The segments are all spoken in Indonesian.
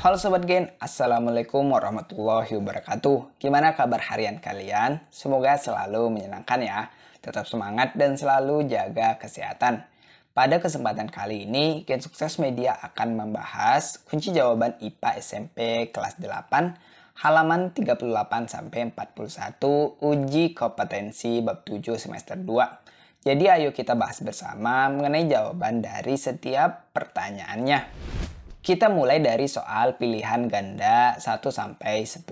Halo Sobat Gen, Assalamualaikum warahmatullahi wabarakatuh. Gimana kabar harian kalian? Semoga selalu menyenangkan ya. Tetap semangat dan selalu jaga kesehatan. Pada kesempatan kali ini, Gen Sukses Media akan membahas kunci jawaban IPA SMP kelas 8, halaman 38-41, uji kompetensi bab 7 semester 2. Jadi ayo kita bahas bersama mengenai jawaban dari setiap pertanyaannya. Kita mulai dari soal pilihan ganda 1 sampai 10.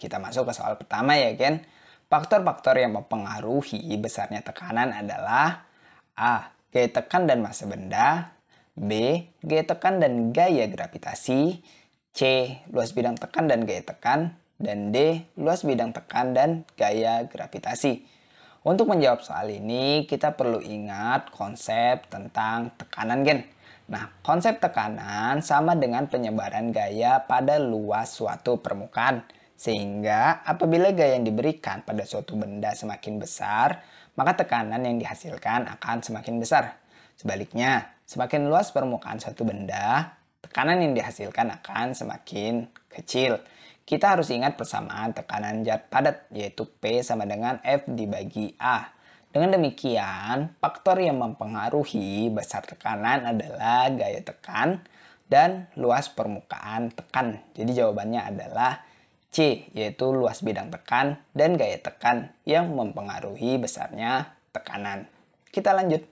Kita masuk ke soal pertama ya, Gen. Faktor-faktor yang mempengaruhi besarnya tekanan adalah A. Gaya tekan dan massa benda. B. Gaya tekan dan gaya gravitasi. C. Luas bidang tekan dan gaya tekan. Dan D. Luas bidang tekan dan gaya gravitasi. Untuk menjawab soal ini, kita perlu ingat konsep tentang tekanan, Gen. Nah, konsep tekanan sama dengan penyebaran gaya pada luas suatu permukaan. Sehingga apabila gaya yang diberikan pada suatu benda semakin besar, maka tekanan yang dihasilkan akan semakin besar. Sebaliknya, semakin luas permukaan suatu benda, tekanan yang dihasilkan akan semakin kecil. Kita harus ingat persamaan tekanan zat padat, yaitu P sama dengan F dibagi A. Dengan demikian, faktor yang mempengaruhi besar tekanan adalah gaya tekan dan luas permukaan tekan. Jadi jawabannya adalah C, yaitu luas bidang tekan dan gaya tekan yang mempengaruhi besarnya tekanan. Kita lanjut.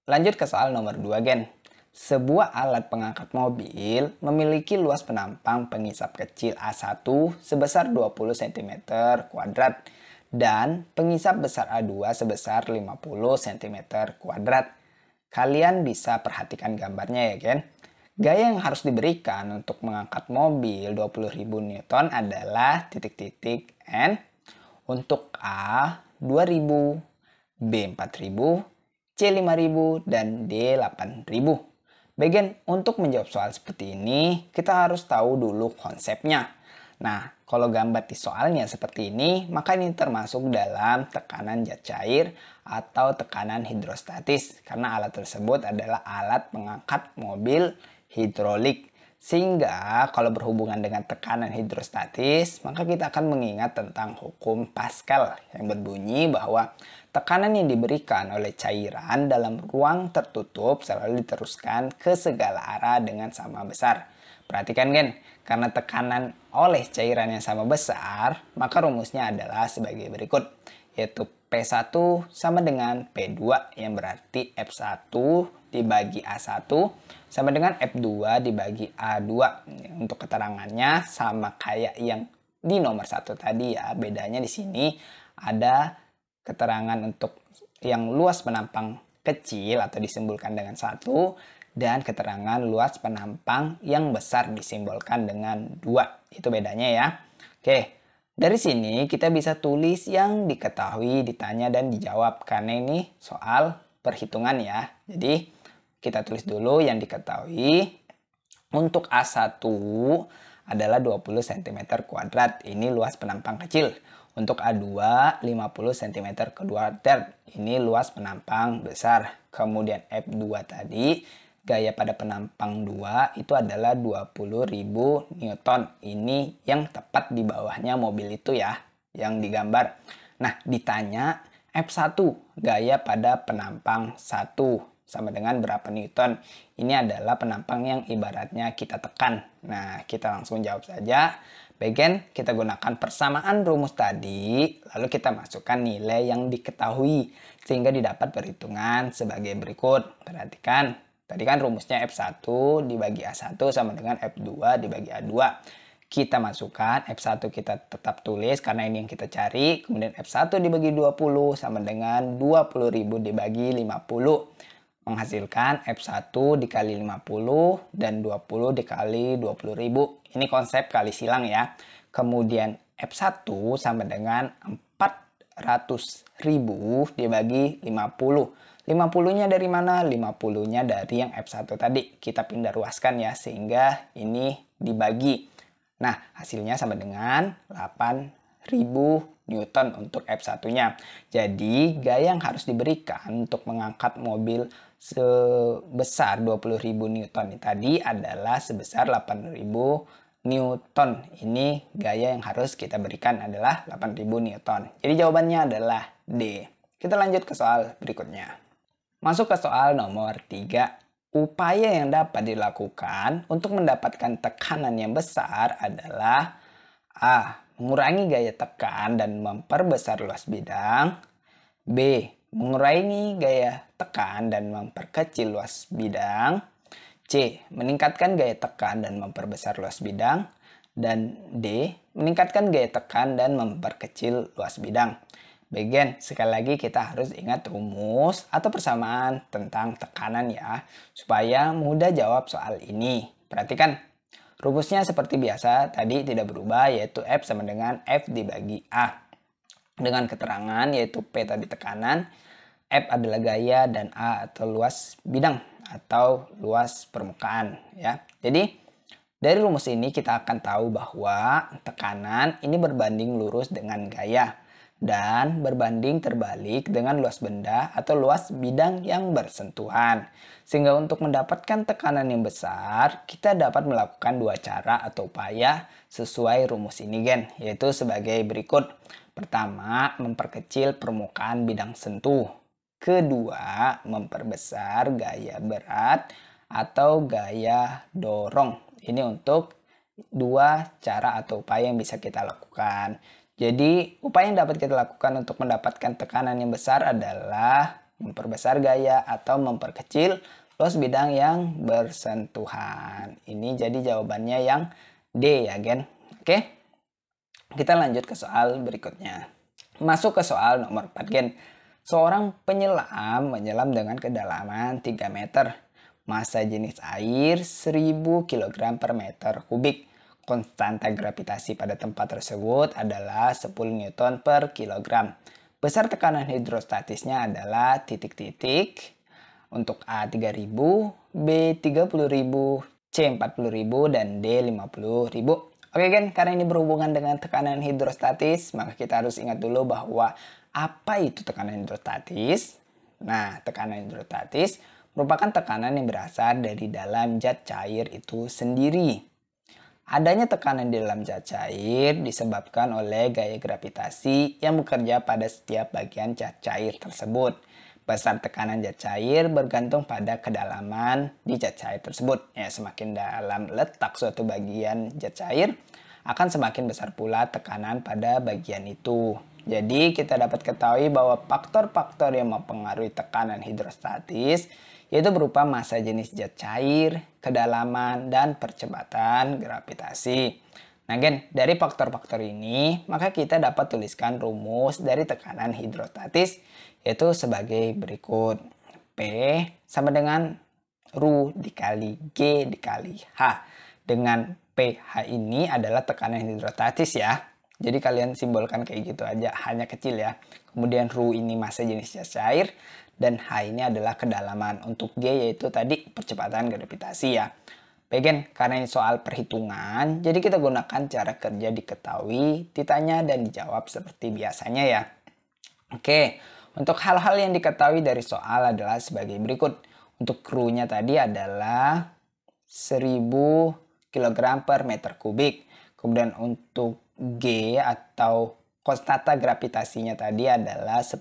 Lanjut ke soal nomor 2, Gen. Sebuah alat pengangkat mobil memiliki luas penampang pengisap kecil A1 sebesar 20 cm kuadrat dan pengisap besar A2 sebesar 50 cm kuadrat. Kalian bisa perhatikan gambarnya ya, Gen. Gaya yang harus diberikan untuk mengangkat mobil 20.000 Newton adalah titik-titik N. Untuk A 2000, B 4000, C 5000, dan D 8000. Bagian untuk menjawab soal seperti ini, kita harus tahu dulu konsepnya. Nah, kalau gambar di soalnya seperti ini, maka ini termasuk dalam tekanan zat cair atau tekanan hidrostatis. Karena alat tersebut adalah alat pengangkat mobil hidrolik. Sehingga kalau berhubungan dengan tekanan hidrostatis, maka kita akan mengingat tentang hukum Pascal yang berbunyi bahwa tekanan yang diberikan oleh cairan dalam ruang tertutup selalu diteruskan ke segala arah dengan sama besar. Perhatikan, Gen, karena tekanan oleh cairan yang sama besar, maka rumusnya adalah sebagai berikut, yaitu P1 sama dengan P2 yang berarti F1 dibagi A1 sama dengan F2 dibagi A2. Untuk keterangannya sama kayak yang di nomor 1 tadi ya, bedanya di sini ada keterangan untuk yang luas penampang kecil atau disimbolkan dengan 1 dan keterangan luas penampang yang besar disimbolkan dengan 2. Itu bedanya ya. Oke, dari sini kita bisa tulis yang diketahui, ditanya, dan dijawab karena ini soal perhitungan ya. Jadi kita tulis dulu yang diketahui. Untuk A1 adalah 20 cm kuadrat. Ini luas penampang kecil. Untuk A2 50 cm kuadrat. Ini luas penampang besar. Kemudian F2 tadi, gaya pada penampang 2 itu adalah 20.000 Newton. Ini yang tepat di bawahnya mobil itu ya, yang digambar. Nah, ditanya F1, gaya pada penampang 1 sama dengan berapa Newton. Ini adalah penampang yang ibaratnya kita tekan. Nah, kita langsung jawab saja. Bagian kita gunakan persamaan rumus tadi, lalu kita masukkan nilai yang diketahui sehingga didapat perhitungan sebagai berikut. Perhatikan, tadi kan rumusnya F1 dibagi A1 sama dengan F2 dibagi A2. Kita masukkan F1 kita tetap tulis karena ini yang kita cari. Kemudian F1 dibagi 20 sama dengan 20.000 dibagi 50. Menghasilkan F1 dikali 50 dan 20 dikali 20.000. Ini konsep kali silang ya. Kemudian F1 sama dengan 400.000 dibagi 50. 50-nya dari mana? 50-nya dari yang F1 tadi. Kita pindah ruaskan ya, sehingga ini dibagi. Nah, hasilnya sama dengan 8.000 Newton untuk F1-nya. Jadi, gaya yang harus diberikan untuk mengangkat mobil sebesar 20.000 Newton tadi adalah sebesar 8.000 Newton. Ini gaya yang harus kita berikan adalah 8.000 Newton. Jadi jawabannya adalah D. Kita lanjut ke soal berikutnya. Masuk ke soal nomor 3. Upaya yang dapat dilakukan untuk mendapatkan tekanan yang besar adalah A. Mengurangi gaya tekan dan memperbesar luas bidang. B. Mengurangi gaya tekan dan memperkecil luas bidang. C. Meningkatkan gaya tekan dan memperbesar luas bidang. Dan D. Meningkatkan gaya tekan dan memperkecil luas bidang. Bagian, sekali lagi kita harus ingat rumus atau persamaan tentang tekanan ya, supaya mudah jawab soal ini. Perhatikan, rumusnya seperti biasa tadi tidak berubah, yaitu F sama dengan F dibagi A. Dengan keterangan yaitu P tadi tekanan, F adalah gaya, dan A atau luas bidang atau luas permukaan ya. Jadi dari rumus ini kita akan tahu bahwa tekanan ini berbanding lurus dengan gaya dan berbanding terbalik dengan luas benda atau luas bidang yang bersentuhan. Sehingga untuk mendapatkan tekanan yang besar, kita dapat melakukan dua cara atau upaya sesuai rumus ini gen, yaitu sebagai berikut. Pertama, memperkecil permukaan bidang sentuh. Kedua, memperbesar gaya berat atau gaya dorong. Ini untuk dua cara atau upaya yang bisa kita lakukan. Jadi, upaya yang dapat kita lakukan untuk mendapatkan tekanan yang besar adalah memperbesar gaya atau memperkecil luas bidang yang bersentuhan. Ini jadi jawabannya yang D ya, gen. Oke, kita lanjut ke soal berikutnya. Masuk ke soal nomor 4, gen. Seorang penyelam menyelam dengan kedalaman 3 meter. Massa jenis air 1000 kg per meter kubik. Konstanta gravitasi pada tempat tersebut adalah 10 Newton per kilogram. Besar tekanan hidrostatisnya adalah titik-titik. Untuk A 3000, B 30.000, C 40.000, dan D 50.000. Oke gen, karena ini berhubungan dengan tekanan hidrostatis, maka kita harus ingat dulu bahwa apa itu tekanan hidrostatis? Nah, tekanan hidrostatis merupakan tekanan yang berasal dari dalam zat cair itu sendiri. Adanya tekanan di dalam zat cair disebabkan oleh gaya gravitasi yang bekerja pada setiap bagian zat cair tersebut. Besar tekanan zat cair bergantung pada kedalaman di zat cair tersebut. Ya, semakin dalam letak suatu bagian zat cair, akan semakin besar pula tekanan pada bagian itu. Jadi kita dapat ketahui bahwa faktor-faktor yang mempengaruhi tekanan hidrostatis yaitu berupa massa jenis zat cair, kedalaman, dan percepatan gravitasi. Nah gen, dari faktor-faktor ini, maka kita dapat tuliskan rumus dari tekanan hidrostatis, yaitu sebagai berikut. P sama dengan Rho dikali G dikali H. Dengan PH ini adalah tekanan hidrostatis ya. Jadi kalian simbolkan kayak gitu aja, hanya kecil ya. Kemudian Rho ini massa jenis zat cair, dan H ini adalah kedalaman. Untuk G yaitu tadi percepatan gravitasi ya. Bagian karena ini soal perhitungan, jadi kita gunakan cara kerja diketahui, ditanya, dan dijawab seperti biasanya ya. Oke, untuk hal-hal yang diketahui dari soal adalah sebagai berikut. Untuk Rho-nya tadi adalah 1000 kg per meter kubik. Kemudian untuk G atau konstanta gravitasinya tadi adalah 10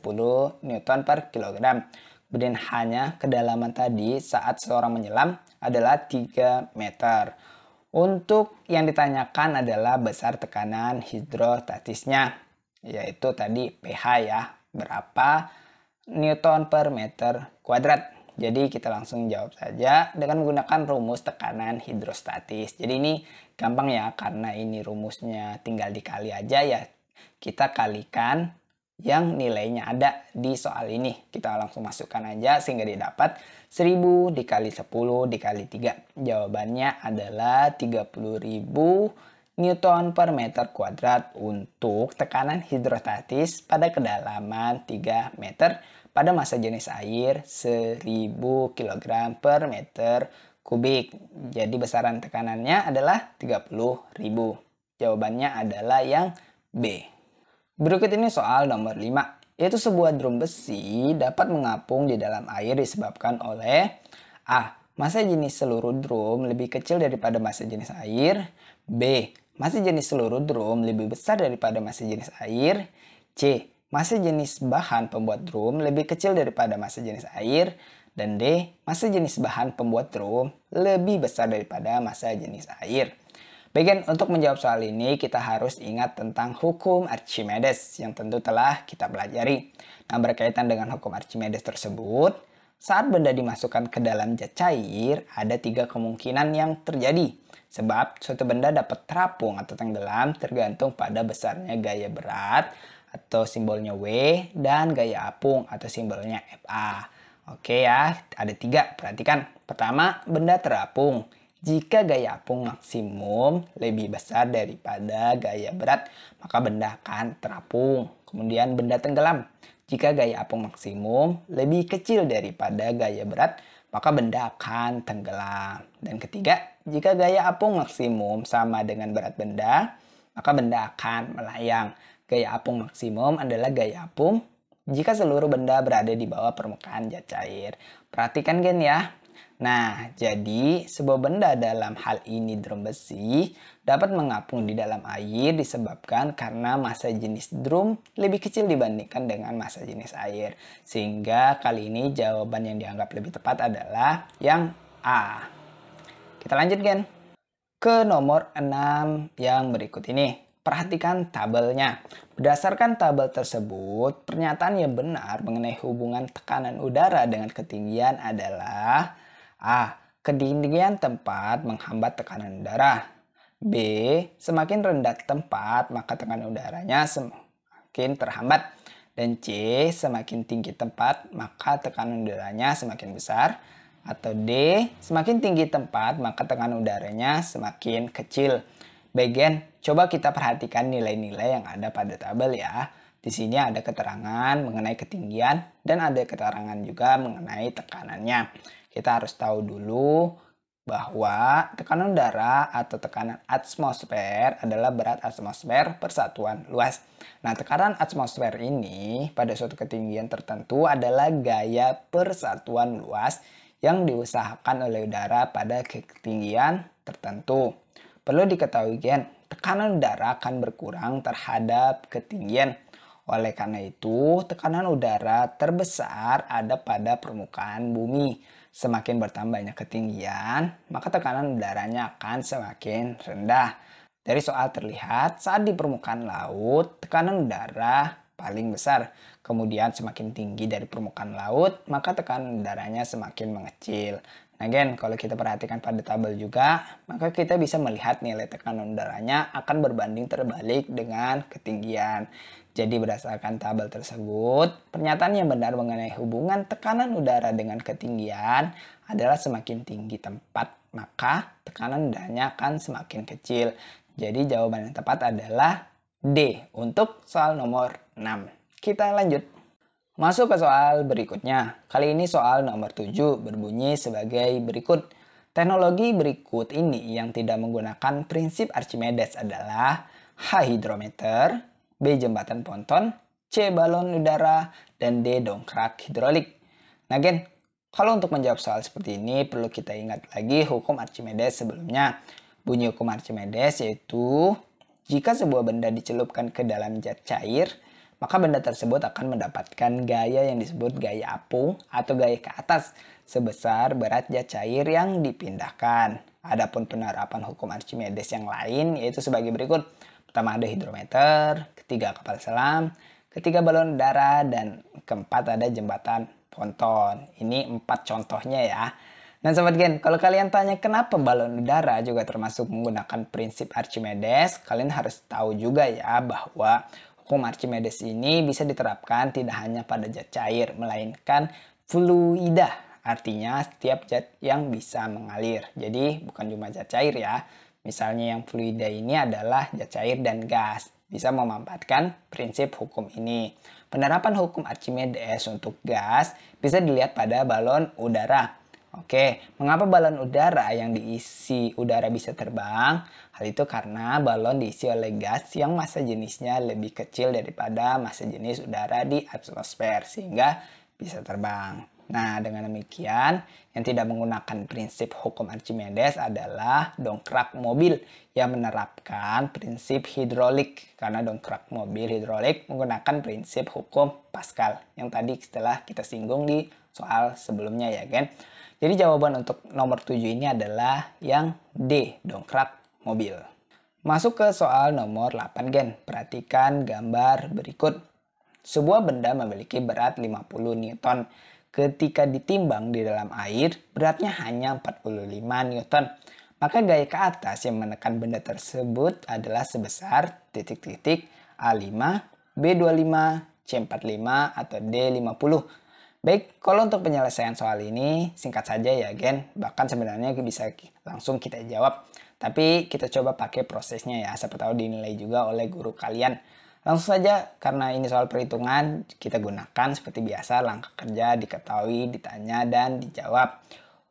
Newton per kilogram. Kemudian hanya kedalaman tadi saat seorang menyelam adalah 3 meter. Untuk yang ditanyakan adalah besar tekanan hidrostatisnya, yaitu tadi pH ya, berapa Newton per meter kuadrat. Jadi kita langsung jawab saja dengan menggunakan rumus tekanan hidrostatis. Jadi ini gampang ya, karena ini rumusnya tinggal dikali aja ya. Kita kalikan yang nilainya ada di soal ini. Kita langsung masukkan aja sehingga didapat 1000 dikali 10 dikali 3. Jawabannya adalah 30.000 Newton per meter kuadrat untuk tekanan hidrostatis pada kedalaman 3 meter pada massa jenis air 1000 kg per meter kubik. Jadi besaran tekanannya adalah 30.000. Jawabannya adalah yang B. Berikut ini soal nomor 5, yaitu sebuah drum besi dapat mengapung di dalam air disebabkan oleh A. massa jenis seluruh drum lebih kecil daripada massa jenis air. B. Massa jenis seluruh drum lebih besar daripada massa jenis air. C. Massa jenis bahan pembuat drum lebih kecil daripada massa jenis air. Dan D. Massa jenis bahan pembuat drum lebih besar daripada massa jenis air. Bagian untuk menjawab soal ini kita harus ingat tentang hukum Archimedes yang tentu telah kita pelajari. Nah, berkaitan dengan hukum Archimedes tersebut, saat benda dimasukkan ke dalam zat cair, ada 3 kemungkinan yang terjadi. Sebab suatu benda dapat terapung atau tenggelam tergantung pada besarnya gaya berat atau simbolnya W dan gaya apung atau simbolnya Fa. Oke ya, ada 3, perhatikan. Pertama, benda terapung. Jika gaya apung maksimum lebih besar daripada gaya berat, maka benda akan terapung. Kemudian benda tenggelam. Jika gaya apung maksimum lebih kecil daripada gaya berat, maka benda akan tenggelam. Dan ketiga, jika gaya apung maksimum sama dengan berat benda, maka benda akan melayang. Gaya apung maksimum adalah gaya apung jika seluruh benda berada di bawah permukaan zat cair. Perhatikan gen ya. Nah, jadi sebuah benda dalam hal ini drum besi dapat mengapung di dalam air disebabkan karena massa jenis drum lebih kecil dibandingkan dengan massa jenis air. Sehingga kali ini jawaban yang dianggap lebih tepat adalah yang A. Kita lanjut gen ke nomor 6 yang berikut ini. Perhatikan tabelnya. Berdasarkan tabel tersebut, pernyataan yang benar mengenai hubungan tekanan udara dengan ketinggian adalah A. Ketinggian tempat menghambat tekanan udara. B. Semakin rendah tempat, maka tekanan udaranya semakin terhambat. Dan C. Semakin tinggi tempat, maka tekanan udaranya semakin besar. Atau D. Semakin tinggi tempat, maka tekanan udaranya semakin kecil. Bagian, coba kita perhatikan nilai-nilai yang ada pada tabel ya. Di sini ada keterangan mengenai ketinggian dan ada keterangan juga mengenai tekanannya. Kita harus tahu dulu bahwa tekanan udara atau tekanan atmosfer adalah berat atmosfer per satuan luas. Nah, tekanan atmosfer ini pada suatu ketinggian tertentu adalah gaya per satuan luas yang diusahakan oleh udara pada ketinggian tertentu. Perlu diketahui gen, tekanan udara akan berkurang terhadap ketinggian. Oleh karena itu, tekanan udara terbesar ada pada permukaan bumi. Semakin bertambahnya ketinggian, maka tekanan udaranya akan semakin rendah. Dari soal terlihat, saat di permukaan laut, tekanan udara paling besar. Kemudian semakin tinggi dari permukaan laut, maka tekanan udaranya semakin mengecil. Nah gen, kalau kita perhatikan pada tabel juga, maka kita bisa melihat nilai tekanan udaranya akan berbanding terbalik dengan ketinggian. Jadi berdasarkan tabel tersebut, pernyataan yang benar mengenai hubungan tekanan udara dengan ketinggian adalah semakin tinggi tempat, maka tekanan udaranya akan semakin kecil. Jadi jawaban yang tepat adalah D untuk soal nomor 6. Kita lanjut. Masuk ke soal berikutnya. Kali ini soal nomor 7 berbunyi sebagai berikut. Teknologi berikut ini yang tidak menggunakan prinsip Archimedes adalah H. Hidrometer, B. Jembatan ponton, C. Balon udara, dan D. Dongkrak hidrolik. Nah gen, kalau untuk menjawab soal seperti ini perlu kita ingat lagi hukum Archimedes sebelumnya. Bunyi hukum Archimedes yaitu jika sebuah benda dicelupkan ke dalam zat cair, maka benda tersebut akan mendapatkan gaya yang disebut gaya apung atau gaya ke atas sebesar berat zat cair yang dipindahkan. Adapun penerapan hukum Archimedes yang lain yaitu sebagai berikut. Pertama ada hidrometer, ketiga kapal selam, ketiga balon udara, dan keempat ada jembatan ponton. Ini 4 contohnya ya. Nah sobat gen, kalau kalian tanya kenapa balon udara juga termasuk menggunakan prinsip Archimedes, kalian harus tahu juga ya bahwa hukum Archimedes ini bisa diterapkan tidak hanya pada zat cair, melainkan fluida. Artinya setiap zat yang bisa mengalir. Jadi bukan cuma zat cair ya. Misalnya yang fluida ini adalah zat cair dan gas. Bisa memanfaatkan prinsip hukum ini. Penerapan hukum Archimedes untuk gas bisa dilihat pada balon udara. Oke, mengapa balon udara yang diisi udara bisa terbang? Hal itu karena balon diisi oleh gas yang massa jenisnya lebih kecil daripada massa jenis udara di atmosfer, sehingga bisa terbang. Nah, dengan demikian, yang tidak menggunakan prinsip hukum Archimedes adalah dongkrak mobil yang menerapkan prinsip hidrolik. Karena dongkrak mobil hidrolik menggunakan prinsip hukum Pascal yang tadi setelah kita singgung di soal sebelumnya ya kan. Jadi jawaban untuk nomor 7 ini adalah yang D, dongkrak mobil. Masuk ke soal nomor 8 gen. Perhatikan gambar berikut. Sebuah benda memiliki berat 50 Newton. Ketika ditimbang di dalam air, beratnya hanya 45 Newton. Maka gaya ke atas yang menekan benda tersebut adalah sebesar titik-titik A5, B25, C45, atau D50. Baik, kalau untuk penyelesaian soal ini singkat saja ya gen. Bahkan sebenarnya bisa langsung kita jawab. Tapi kita coba pakai prosesnya ya, siapa tahu dinilai juga oleh guru kalian. Langsung saja, karena ini soal perhitungan, kita gunakan seperti biasa langkah kerja diketahui, ditanya, dan dijawab.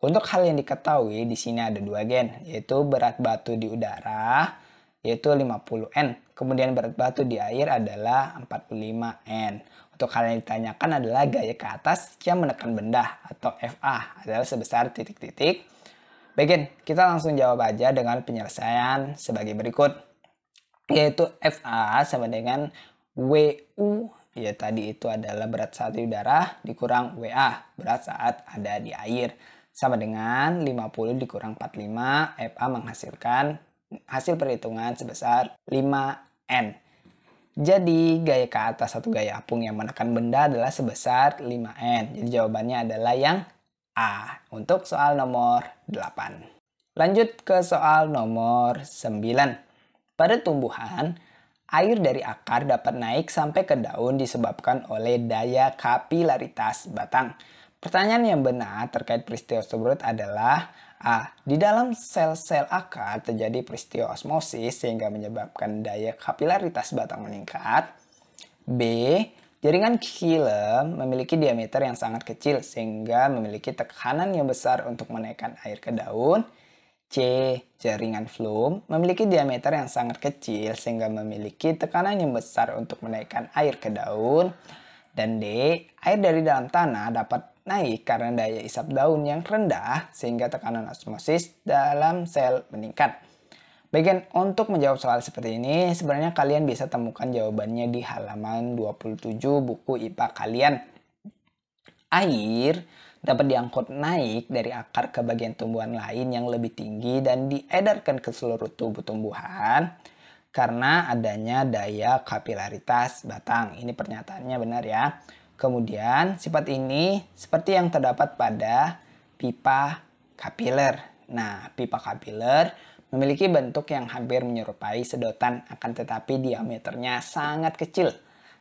Untuk hal yang diketahui, di sini ada 2 gen, yaitu berat batu di udara, yaitu 50 N. Kemudian berat batu di air adalah 45 N. Untuk hal yang ditanyakan adalah gaya ke atas yang menekan benda, atau FA, adalah sebesar titik-titik. Baik, kita langsung jawab aja dengan penyelesaian sebagai berikut. Yaitu FA sama dengan WU, ya tadi itu adalah berat saat di udara dikurang WA, berat saat ada di air. Sama dengan 50 dikurang 45, FA menghasilkan hasil perhitungan sebesar 5N. Jadi gaya ke atas atau gaya apung yang menekan benda adalah sebesar 5N. Jadi jawabannya adalah yang A untuk soal nomor 8. Lanjut ke soal nomor 9. Pada tumbuhan, air dari akar dapat naik sampai ke daun disebabkan oleh daya kapilaritas batang. Pertanyaan yang benar terkait peristiwa tersebut adalah A. Di dalam sel-sel akar terjadi peristiwa osmosis sehingga menyebabkan daya kapilaritas batang meningkat. B. Jaringan xilem memiliki diameter yang sangat kecil sehingga memiliki tekanan yang besar untuk menaikkan air ke daun. C. Jaringan phloem memiliki diameter yang sangat kecil sehingga memiliki tekanan yang besar untuk menaikkan air ke daun. Dan D. Air dari dalam tanah dapat naik karena daya isap daun yang rendah sehingga tekanan osmosis dalam sel meningkat. Bagian untuk menjawab soal seperti ini, sebenarnya kalian bisa temukan jawabannya di halaman 27 buku IPA kalian. Air dapat diangkut naik dari akar ke bagian tumbuhan lain yang lebih tinggi dan diedarkan ke seluruh tubuh tumbuhan karena adanya daya kapilaritas batang. Ini pernyataannya benar ya. Kemudian sifat ini seperti yang terdapat pada pipa kapiler. Nah, pipa kapiler memiliki bentuk yang hampir menyerupai sedotan akan tetapi diameternya sangat kecil.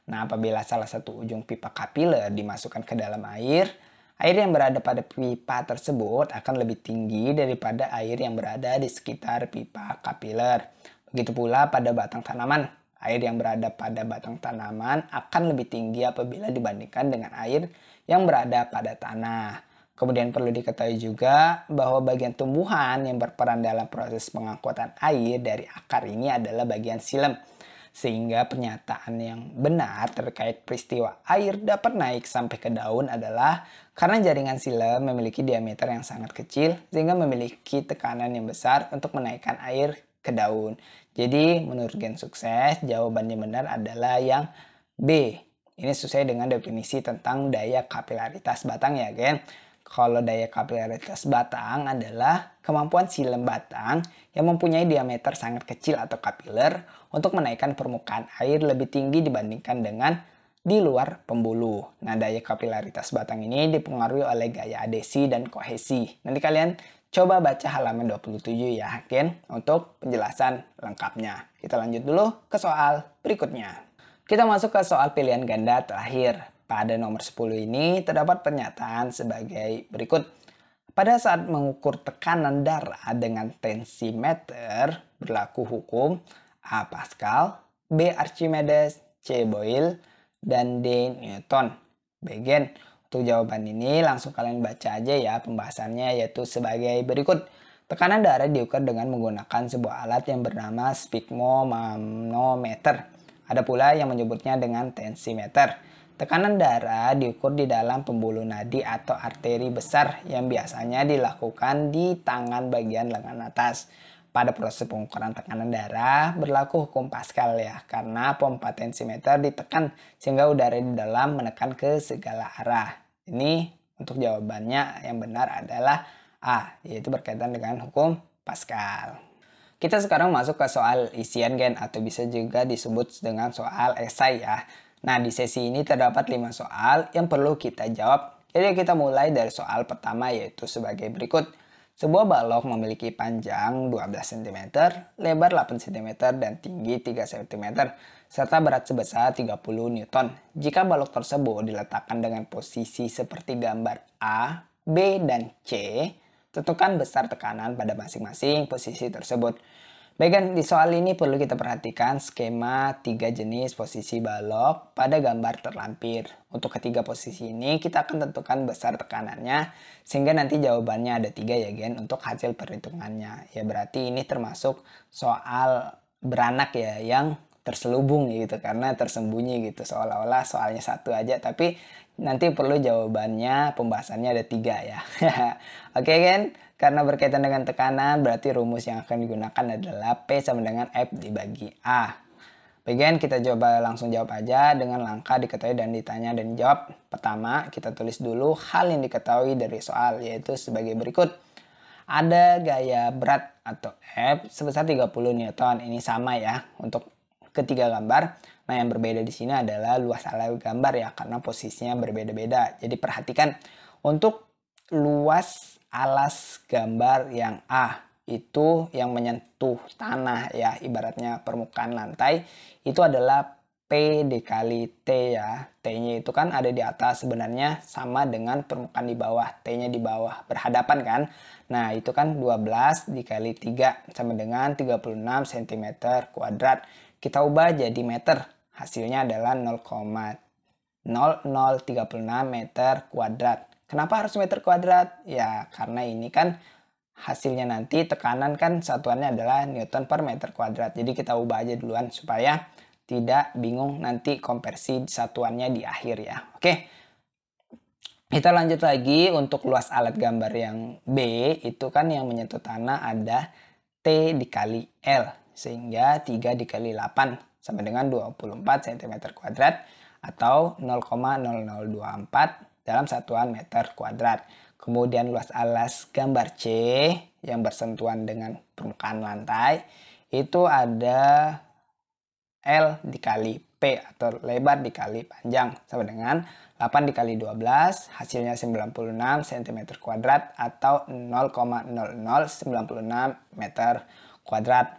Nah, apabila salah satu ujung pipa kapiler dimasukkan ke dalam air yang berada pada pipa tersebut akan lebih tinggi daripada air yang berada di sekitar pipa kapiler. Begitu pula pada batang tanaman. Air yang berada pada batang tanaman akan lebih tinggi apabila dibandingkan dengan air yang berada pada tanah. Kemudian perlu diketahui juga bahwa bagian tumbuhan yang berperan dalam proses pengangkutan air dari akar ini adalah bagian xilem. Sehingga pernyataan yang benar terkait peristiwa air dapat naik sampai ke daun adalah karena jaringan xilem memiliki diameter yang sangat kecil sehingga memiliki tekanan yang besar untuk menaikkan air ke daun. Jadi menurut gen sukses jawabannya benar adalah yang B. Ini sesuai dengan definisi tentang daya kapilaritas batang ya gen. Kalau daya kapilaritas batang adalah kemampuan xilem batang yang mempunyai diameter sangat kecil atau kapiler untuk menaikkan permukaan air lebih tinggi dibandingkan dengan di luar pembuluh. Nah, daya kapilaritas batang ini dipengaruhi oleh gaya adesi dan kohesi. Nanti kalian coba baca halaman 27 ya, Gen, untuk penjelasan lengkapnya. Kita lanjut dulu ke soal berikutnya. Kita masuk ke soal pilihan ganda terakhir. Pada nomor 10 ini terdapat pernyataan sebagai berikut. Pada saat mengukur tekanan darah dengan tensimeter berlaku hukum A. Pascal, B. Archimedes, C. Boyle, dan D. Newton. Bagian untuk jawaban ini langsung kalian baca aja ya pembahasannya yaitu sebagai berikut. Tekanan darah diukur dengan menggunakan sebuah alat yang bernama sphygmomanometer. Ada pula yang menyebutnya dengan tensimeter. Tekanan darah diukur di dalam pembuluh nadi atau arteri besar yang biasanya dilakukan di tangan bagian lengan atas. Pada proses pengukuran tekanan darah berlaku hukum Pascal ya, karena pompa tensimeter ditekan sehingga udara di dalam menekan ke segala arah. Ini untuk jawabannya yang benar adalah A, yaitu berkaitan dengan hukum Pascal. Kita sekarang masuk ke soal isian gen atau bisa juga disebut dengan soal esai ya. Nah, di sesi ini terdapat 5 soal yang perlu kita jawab. Jadi kita mulai dari soal pertama yaitu sebagai berikut. Sebuah balok memiliki panjang 12 cm, lebar 8 cm, dan tinggi 3 cm, serta berat sebesar 30 Newton. Jika balok tersebut diletakkan dengan posisi seperti gambar A, B, dan C, tentukan besar tekanan pada masing-masing posisi tersebut. Bagian di soal ini perlu kita perhatikan skema 3 jenis posisi balok pada gambar terlampir. Untuk ketiga posisi ini kita akan tentukan besar tekanannya sehingga nanti jawabannya ada 3 ya gen untuk hasil perhitungannya. Ya berarti ini termasuk soal beranak ya yang terselubung gitu karena tersembunyi gitu seolah-olah soalnya satu aja tapi nanti perlu jawabannya pembahasannya ada 3 ya. Oke kan? Karena berkaitan dengan tekanan, berarti rumus yang akan digunakan adalah P sama dengan F dibagi A. Bagian kita coba langsung jawab aja dengan langkah diketahui dan ditanya dan dijawab. Pertama, kita tulis dulu hal yang diketahui dari soal, yaitu sebagai berikut. Ada gaya berat atau F sebesar 30 Newton. Ini sama ya untuk ketiga gambar. Nah, yang berbeda di sini adalah luas area gambar ya, karena posisinya berbeda-beda. Jadi perhatikan untuk luas alas gambar yang A itu yang menyentuh tanah ya, ibaratnya permukaan lantai, itu adalah P dikali T ya. T-nya itu kan ada di atas, sebenarnya sama dengan permukaan di bawah. T-nya di bawah berhadapan kan. Nah, itu kan 12 dikali 3 sama dengan 36 cm kuadrat. Kita ubah jadi meter. Hasilnya adalah 0,0036 meter kuadrat. Kenapa harus meter kuadrat? Ya, karena ini kan hasilnya nanti tekanan kan satuannya adalah Newton per meter kuadrat. Jadi kita ubah aja duluan supaya tidak bingung nanti konversi satuannya di akhir ya. Oke. Kita lanjut lagi untuk luas alat gambar yang B itu kan yang menyentuh tanah ada T dikali L. Sehingga 3 dikali 8 sama dengan 24 cm kuadrat atau 0,0024 dalam satuan meter kuadrat. Kemudian luas alas gambar C yang bersentuhan dengan permukaan lantai itu ada L dikali P atau lebar dikali panjang sama dengan 8 dikali 12 hasilnya 96 cm kuadrat atau 0,0096 meter kuadrat.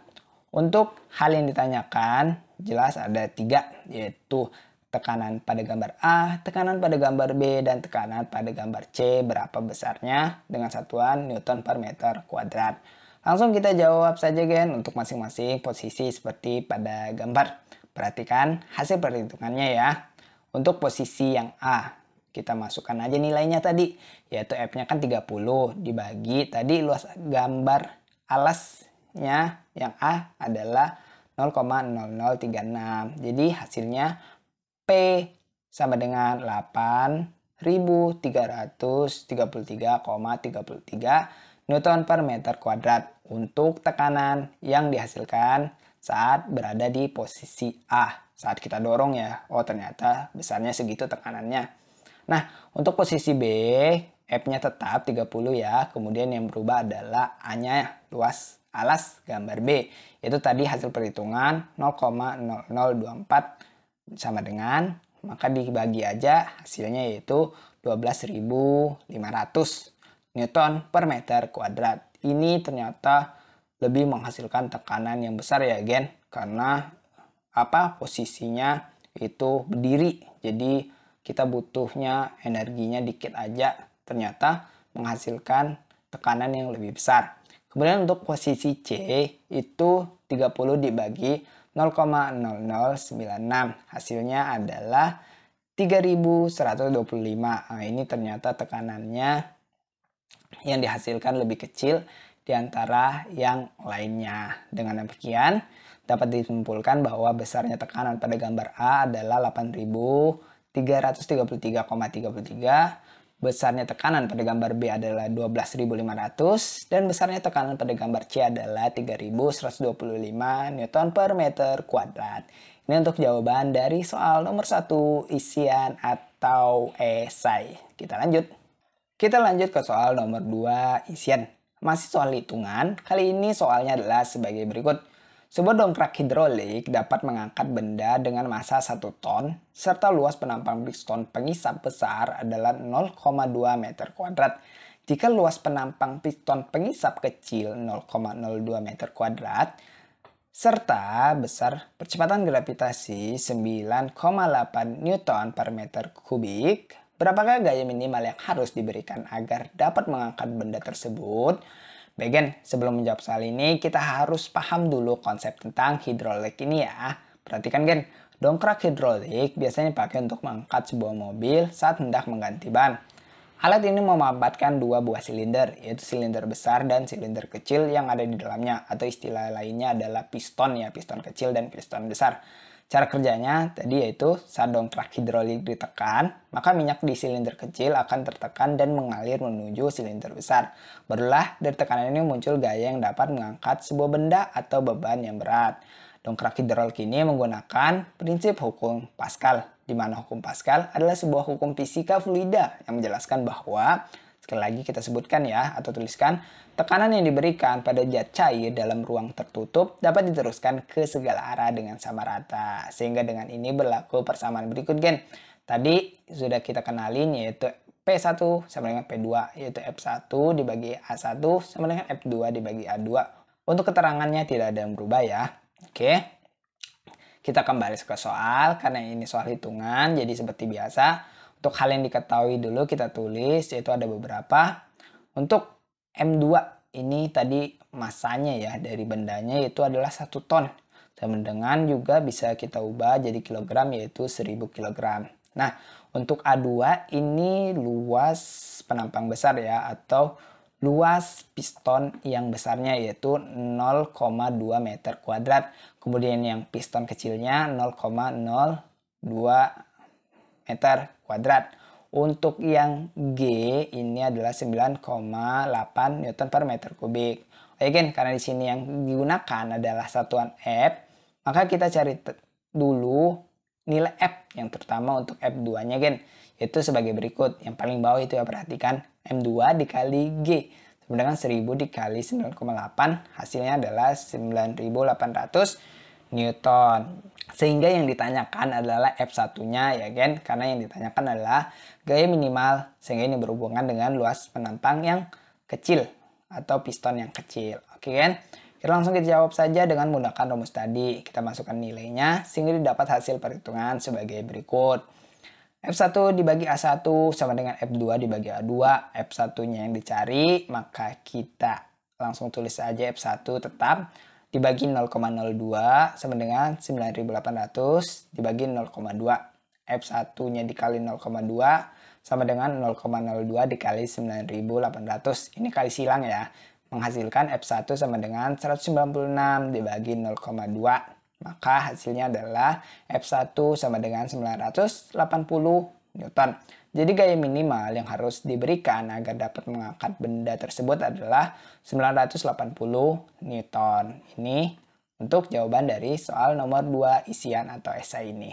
Untuk hal yang ditanyakan jelas ada 3 yaitu tekanan pada gambar A, tekanan pada gambar B, dan tekanan pada gambar C berapa besarnya dengan satuan Newton per meter kuadrat. Langsung kita jawab saja gen untuk masing-masing posisi seperti pada gambar. Perhatikan hasil perhitungannya ya. Untuk posisi yang A, kita masukkan aja nilainya tadi, yaitu F-nya kan 30 dibagi tadi luas gambar alasnya yang A adalah 0,0036. Jadi hasilnya P sama dengan 8.333,33 Newton per meter kuadrat untuk tekanan yang dihasilkan saat berada di posisi A. Saat kita dorong ya, oh ternyata besarnya segitu tekanannya. Nah, untuk posisi B, F-nya tetap 30 ya, kemudian yang berubah adalah A-nya, luas alas gambar B. Itu tadi hasil perhitungan 0,0024 sama dengan, maka dibagi aja hasilnya yaitu 12.500 Newton per meter kuadrat. Ini ternyata lebih menghasilkan tekanan yang besar ya gen, karena posisinya itu berdiri, jadi kita butuhnya energinya dikit aja, ternyata menghasilkan tekanan yang lebih besar. Kemudian untuk posisi C itu 30 dibagi 0,0096. Hasilnya adalah 3125. Nah, ini ternyata tekanannya yang dihasilkan lebih kecil di antara yang lainnya. Dengan demikian, dapat disimpulkan bahwa besarnya tekanan pada gambar A adalah 8.000 333,33, besarnya tekanan pada gambar B adalah 12.500, dan besarnya tekanan pada gambar C adalah 3.125 Newton per meter kuadrat. Ini untuk jawaban dari soal nomor 1 isian atau esai. Kita lanjut ke soal nomor 2 isian. Masih soal hitungan, kali ini soalnya adalah sebagai berikut. Sebuah dongkrak hidrolik dapat mengangkat benda dengan massa 1 ton, serta luas penampang piston pengisap besar adalah 0,2 meter kuadrat. Jika luas penampang piston pengisap kecil 0,02 meter kuadrat, serta besar percepatan gravitasi 9,8 Newton per meter kubik, berapakah gaya minimal yang harus diberikan agar dapat mengangkat benda tersebut? Baik, sebelum menjawab soal ini, kita harus paham dulu konsep tentang hidrolik ini ya. Perhatikan Gen, dongkrak hidrolik biasanya dipakai untuk mengangkat sebuah mobil saat hendak mengganti ban. Alat ini memanfaatkan dua buah silinder, yaitu silinder besar dan silinder kecil yang ada di dalamnya, atau istilah lainnya adalah piston ya, piston kecil dan piston besar. Cara kerjanya tadi yaitu saat dongkrak hidrolik ditekan, maka minyak di silinder kecil akan tertekan dan mengalir menuju silinder besar. Barulah dari tekanan ini muncul gaya yang dapat mengangkat sebuah benda atau beban yang berat. Dongkrak hidrolik ini menggunakan prinsip hukum Pascal, di mana hukum Pascal adalah sebuah hukum fisika fluida yang menjelaskan bahwa, sekali lagi kita sebutkan ya, atau tuliskan, tekanan yang diberikan pada zat cair dalam ruang tertutup dapat diteruskan ke segala arah dengan sama rata. Sehingga dengan ini berlaku persamaan berikut Gen. Tadi sudah kita kenalin yaitu P1 sama dengan P2, yaitu F1 dibagi A1 sama dengan F2 dibagi A2. Untuk keterangannya tidak ada yang berubah ya. Oke. Kita kembali ke soal, karena ini soal hitungan, jadi seperti biasa. Untuk hal yang diketahui dulu kita tulis, yaitu ada beberapa. Untuk M2 ini tadi masanya ya dari bendanya yaitu adalah 1 ton. Dan dengan juga bisa kita ubah jadi kilogram yaitu 1000 kg. Nah, untuk A2 ini luas penampang besar ya, atau luas piston yang besarnya yaitu 0,2 meter kuadrat. Kemudian yang piston kecilnya 0,02 meter kuadrat. Untuk yang G ini adalah 9,8 Newton per meter kubik. Oke Gen, karena di sini yang digunakan adalah satuan F, maka kita cari dulu nilai F yang terutama untuk F2-nya Gen, yaitu sebagai berikut. Yang paling bawah itu ya, perhatikan M2 dikali G. Sedangkan 1000 dikali 9,8 hasilnya adalah 9800 Newton. Sehingga yang ditanyakan adalah F1-nya ya Gen, karena yang ditanyakan adalah gaya minimal, sehingga ini berhubungan dengan luas penantang yang kecil atau piston yang kecil. Oke Gen, kita langsung kita jawab saja dengan menggunakan rumus tadi. Kita masukkan nilainya sehingga didapat hasil perhitungan sebagai berikut. F1 dibagi A1 sama dengan F2 dibagi A2. F1-nya yang dicari, maka kita langsung tulis saja F1 tetap dibagi 0,02 sama dengan 9800 dibagi 0,2. F1-nya dikali 0,2 sama dengan 0,02 dikali 9800. Ini kali silang ya. Menghasilkan F1 sama dengan 196 dibagi 0,2. Maka hasilnya adalah F1 sama dengan 980 Newton. Jadi gaya minimal yang harus diberikan agar dapat mengangkat benda tersebut adalah 980 Newton. Ini untuk jawaban dari soal nomor 2 isian atau esai ini.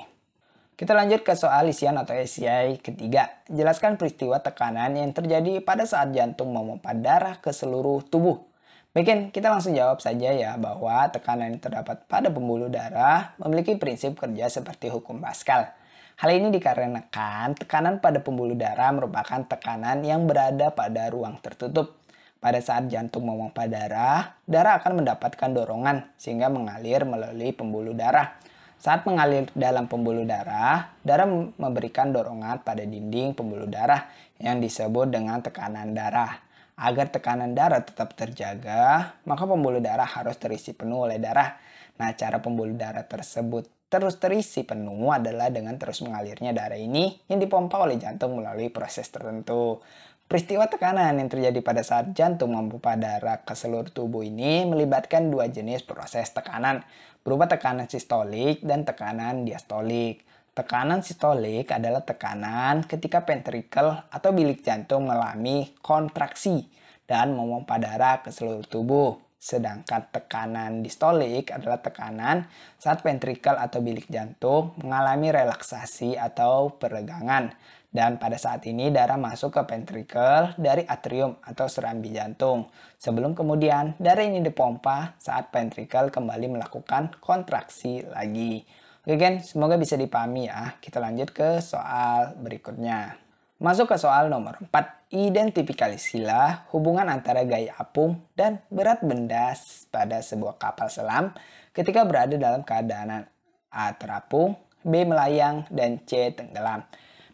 Kita lanjut ke soal isian atau esai ketiga. Jelaskan peristiwa tekanan yang terjadi pada saat jantung memompa darah ke seluruh tubuh. Baik, kita langsung jawab saja ya, bahwa tekanan yang terdapat pada pembuluh darah memiliki prinsip kerja seperti hukum Pascal. Hal ini dikarenakan tekanan pada pembuluh darah merupakan tekanan yang berada pada ruang tertutup. Pada saat jantung memompa darah, darah akan mendapatkan dorongan sehingga mengalir melalui pembuluh darah. Saat mengalir dalam pembuluh darah, darah memberikan dorongan pada dinding pembuluh darah yang disebut dengan tekanan darah. Agar tekanan darah tetap terjaga, maka pembuluh darah harus terisi penuh oleh darah. Nah, cara pembuluh darah tersebut terus terisi penuh adalah dengan terus mengalirnya darah ini yang dipompa oleh jantung melalui proses tertentu. Peristiwa tekanan yang terjadi pada saat jantung memompa darah ke seluruh tubuh ini melibatkan dua jenis proses tekanan, berupa tekanan sistolik dan tekanan diastolik. Tekanan sistolik adalah tekanan ketika ventrikel atau bilik jantung mengalami kontraksi dan memompa darah ke seluruh tubuh. Sedangkan tekanan distolik adalah tekanan saat ventrikel atau bilik jantung mengalami relaksasi atau peregangan. Dan pada saat ini darah masuk ke ventrikel dari atrium atau serambi jantung. Sebelum kemudian darah ini dipompa saat ventrikel kembali melakukan kontraksi lagi. Oke gen, semoga bisa dipahami ya. Kita lanjut ke soal berikutnya. Masuk ke soal nomor 4. Identifikasilah hubungan antara gaya apung dan berat benda pada sebuah kapal selam ketika berada dalam keadaan A. terapung, B. melayang, dan C. tenggelam.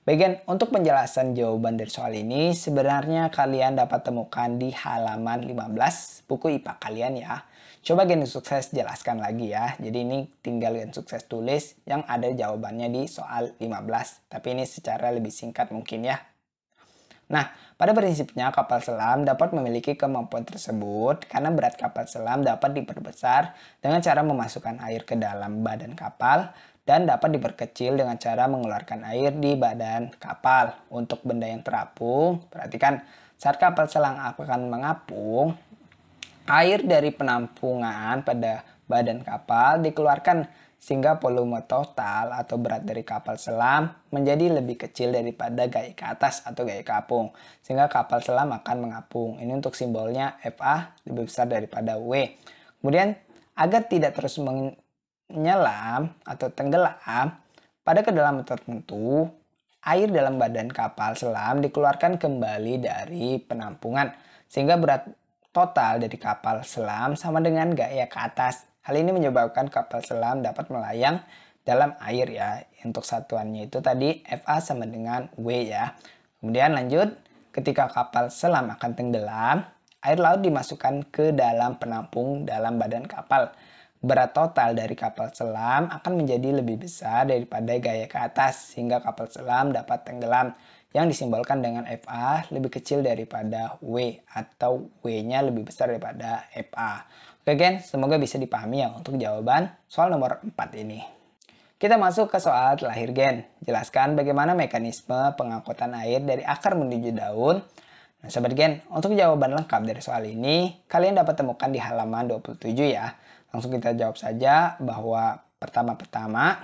Bagian untuk penjelasan jawaban dari soal ini sebenarnya kalian dapat temukan di halaman 15 buku IPA kalian ya. Coba Gen Sukses jelaskan lagi ya. Jadi ini tinggal Gen Sukses tulis yang ada jawabannya di soal 15. Tapi ini secara lebih singkat mungkin ya. Nah, pada prinsipnya kapal selam dapat memiliki kemampuan tersebut karena berat kapal selam dapat diperbesar dengan cara memasukkan air ke dalam badan kapal dan dapat diperkecil dengan cara mengeluarkan air di badan kapal. Untuk benda yang terapung, perhatikan saat kapal selam akan mengapung, air dari penampungan pada badan kapal dikeluarkan sehingga volume total atau berat dari kapal selam menjadi lebih kecil daripada gaya ke atas atau gaya ke apung. Sehingga kapal selam akan mengapung. Ini untuk simbolnya FA lebih besar daripada W. Kemudian agar tidak terus menyelam atau tenggelam pada kedalaman tertentu, air dalam badan kapal selam dikeluarkan kembali dari penampungan. Sehingga berat total dari kapal selam sama dengan gaya ke atas. Hal ini menyebabkan kapal selam dapat melayang dalam air ya. Untuk satuannya itu tadi FA sama dengan W ya. Kemudian lanjut, ketika kapal selam akan tenggelam, air laut dimasukkan ke dalam penampung dalam badan kapal. Berat total dari kapal selam akan menjadi lebih besar daripada gaya ke atas sehingga kapal selam dapat tenggelam yang disimbolkan dengan FA lebih kecil daripada W atau W-nya lebih besar daripada FA. Oke gen, semoga bisa dipahami ya untuk jawaban soal nomor 4 ini. Kita masuk ke soal terakhir gen. Jelaskan bagaimana mekanisme pengangkutan air dari akar menuju daun. Nah sobat gen, untuk jawaban lengkap dari soal ini, kalian dapat temukan di halaman 27 ya. Langsung kita jawab saja bahwa pertama-tama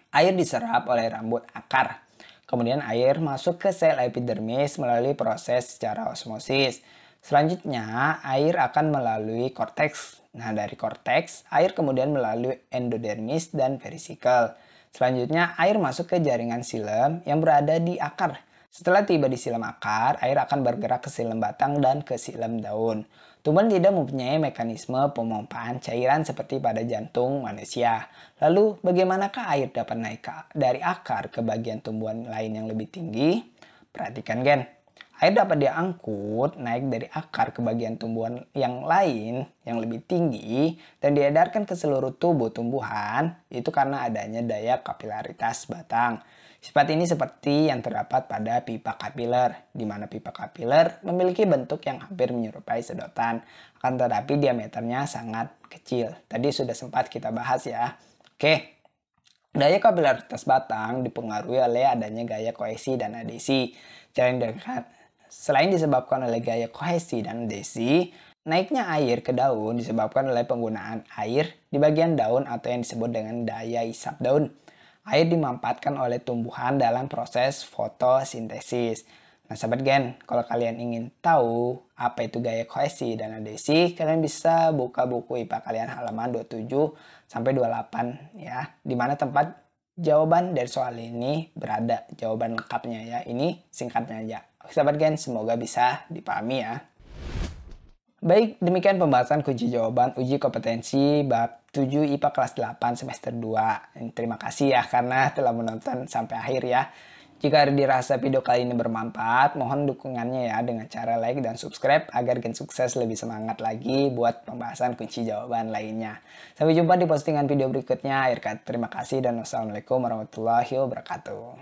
air diserap oleh rambut akar. Kemudian air masuk ke sel epidermis melalui proses secara osmosis. Selanjutnya, air akan melalui korteks. Nah, dari korteks, air kemudian melalui endodermis dan vesicule. Selanjutnya, air masuk ke jaringan xilem yang berada di akar. Setelah tiba di xilem akar, air akan bergerak ke xilem batang dan ke xilem daun. Tumbuhan tidak mempunyai mekanisme pemompaan cairan seperti pada jantung manusia. Lalu, bagaimanakah air dapat naik dari akar ke bagian tumbuhan lain yang lebih tinggi? Perhatikan gen. Air dapat diangkut naik dari akar ke bagian tumbuhan yang lain yang lebih tinggi dan diedarkan ke seluruh tubuh tumbuhan itu karena adanya daya kapilaritas batang. Sifat ini seperti yang terdapat pada pipa kapiler, di mana pipa kapiler memiliki bentuk yang hampir menyerupai sedotan, akan tetapi diameternya sangat kecil. Tadi sudah sempat kita bahas ya. Oke, daya kapilaritas batang dipengaruhi oleh adanya gaya kohesi dan adhesi. Selain disebabkan oleh gaya kohesi dan adhesi, naiknya air ke daun disebabkan oleh penggunaan air di bagian daun atau yang disebut dengan daya isap daun. Air dimanfaatkan oleh tumbuhan dalam proses fotosintesis. Nah sahabat gen, kalau kalian ingin tahu apa itu gaya kohesi dan adhesi, kalian bisa buka buku IPA kalian halaman 27 sampai 28 ya, di mana tempat jawaban dari soal ini berada, jawaban lengkapnya ya. Ini singkatnya aja. Sahabat gen, semoga bisa dipahami ya. Baik, demikian pembahasan kunci jawaban uji kompetensi bab 7 IPA kelas 8 semester 2. Terima kasih ya karena telah menonton sampai akhir ya. Jika dirasa video kali ini bermanfaat, mohon dukungannya ya dengan cara like dan subscribe agar Gen Sukses lebih semangat lagi buat pembahasan kunci jawaban lainnya. Sampai jumpa di postingan video berikutnya. Akhir kata terima kasih dan wassalamualaikum warahmatullahi wabarakatuh.